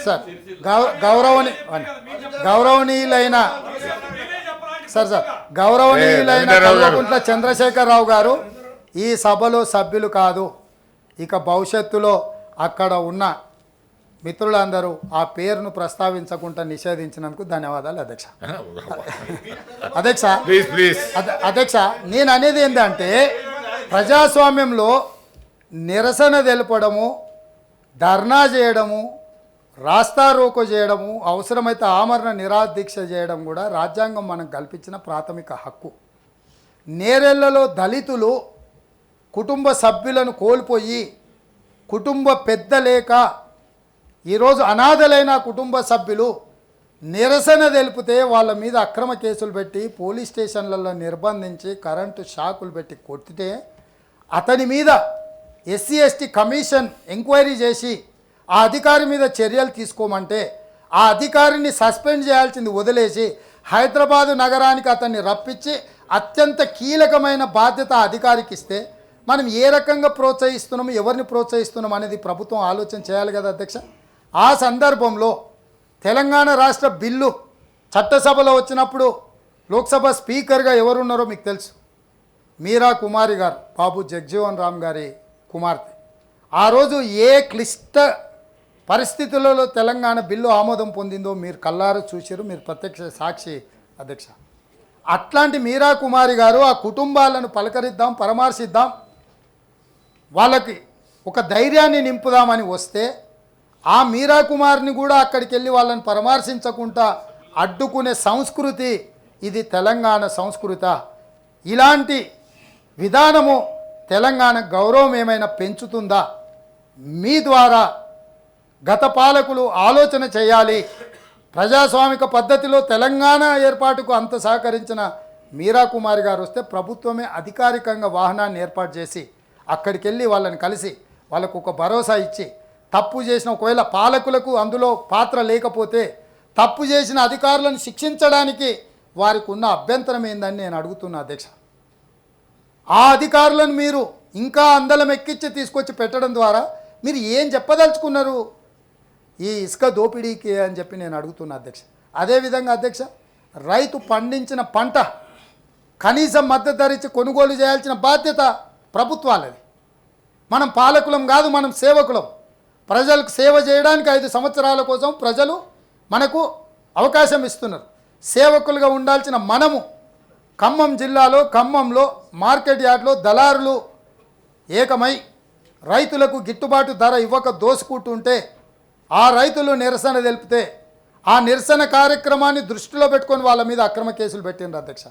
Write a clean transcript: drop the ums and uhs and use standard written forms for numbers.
Sir గౌరవనీయులైన గౌరవనీయులైన కల్వకుంట్ల చంద్రశేఖరరావు గారు ఈ సభలో సభ్యులు కాదు. ఇక భవిష్యత్తులో అక్కడ ఉన్న మిత్రులందరూ ఆ పేరును ప్రస్తావించకుండా నిషేధించినందుకు ధన్యవాదాలు అధ్యక్ష. అధ్యక్ష నేను అనేది ఏంటంటే ప్రజాస్వామ్యంలో నిరసన తెలపడము, ధర్నా చేయడము, రాస్తారోకో చేయడము, అవసరమైతే ఆమరణ నిరాదీక్ష చేయడం కూడా రాజ్యాంగం మనకు కల్పించిన ప్రాథమిక హక్కు. నేరెళ్లలో దళితులు కుటుంబ సభ్యులను కోల్పోయి కుటుంబ పెద్ద లేక ఈరోజు అనాథలైన కుటుంబ సభ్యులు నిరసన తెలిపితే వాళ్ళ మీద అక్రమ కేసులు పెట్టి పోలీస్ స్టేషన్లలో నిర్బంధించి కరెంటు షాకులు పెట్టి కొట్టితే అతని మీద ఎస్సీ ఎస్టీ కమిషన్ ఎంక్వైరీ చేసి ఆ అధికారి మీద చర్యలు తీసుకోమంటే ఆ అధికారిని సస్పెండ్ చేయాల్సింది వదిలేసి హైదరాబాదు నగరానికి అతన్ని రప్పించి అత్యంత కీలకమైన బాధ్యత అధికారికి ఇస్తే మనం ఏ రకంగా ప్రోత్సహిస్తున్నాము, ఎవరిని ప్రోత్సహిస్తున్నాం అనేది ప్రభుత్వం ఆలోచన చేయాలి కదా అధ్యక్ష. ఆ సందర్భంలో తెలంగాణ రాష్ట్ర బిల్లు చట్టసభలో వచ్చినప్పుడు లోక్సభ స్పీకర్గా ఎవరున్నారో మీకు తెలుసు. మీరా కుమారి గారు, బాబు జగ్జీవన్ రామ్ గారి కుమార్తె. ఆ రోజు ఏ క్లిష్ట పరిస్థితులలో తెలంగాణ బిల్లు ఆమోదం పొందిందో మీరు కల్లారా చూసారు, మీరు ప్రత్యక్ష సాక్షి అధ్యక్ష. అట్లాంటి మీరా కుమారి గారు ఆ కుటుంబాలను పలకరిద్దాం, పరామర్శిద్దాం, వాళ్ళకి ఒక ధైర్యాన్ని నింపుదామని వస్తే ఆ మీరా కుమార్ని కూడా అక్కడికి వెళ్ళి వాళ్ళని పరామర్శించకుండా అడ్డుకునే సంస్కృతి ఇది తెలంగాణ సంస్కృత. ఇలాంటి విధానము తెలంగాణ గౌరవం ఏమైనా పెంచుతుందా? మీ ద్వారా గత పాలకులు ఆలోచన చేయాలి. ప్రజాస్వామిక పద్ధతిలో తెలంగాణ ఏర్పాటుకు అంత సహకరించిన మీరా కుమారి గారు వస్తే ప్రభుత్వమే అధికారికంగా వాహనాన్ని ఏర్పాటు చేసి అక్కడికి వెళ్ళి వాళ్ళని కలిసి వాళ్ళకు ఒక భరోసా ఇచ్చి తప్పు చేసిన ఒకవేళ పాలకులకు అందులో పాత్ర లేకపోతే తప్పు చేసిన అధికారులను శిక్షించడానికి వారికి ఉన్న అభ్యంతరం ఏందని నేను అడుగుతున్నా అధ్యక్ష. ఆ అధికారులను మీరు ఇంకా అందలం ఎక్కించి తీసుకొచ్చి పెట్టడం ద్వారా మీరు ఏం చెప్పదలుచుకున్నారు ఈ ఇసుక దోపిడీకి అని చెప్పి నేను అడుగుతున్నా అధ్యక్ష. అదేవిధంగా అధ్యక్ష, రైతు పండించిన పంట కనీసం మద్దతు ధర ఇచ్చి కొనుగోలు చేయాల్సిన బాధ్యత ప్రభుత్వాలది. మనం పాలకులం కాదు, మనం సేవకులం. ప్రజలకు సేవ చేయడానికి 5 సంవత్సరాల కోసం ప్రజలు మనకు అవకాశం ఇస్తున్నారు. సేవకులుగా ఉండాల్సిన మనము ఖమ్మం జిల్లాలో ఖమ్మంలో మార్కెట్ యార్డ్లో దళారులు ఏకమై రైతులకు గిట్టుబాటు ధర ఇవ్వక దోసుకుంటుంటే ఆ రైతులు నిరసన తెలిపితే ఆ నిరసన కార్యక్రమాన్ని దృష్టిలో పెట్టుకొని వాళ్ళ మీద అక్రమ కేసులు పెట్టిండ్రు అధ్యక్ష.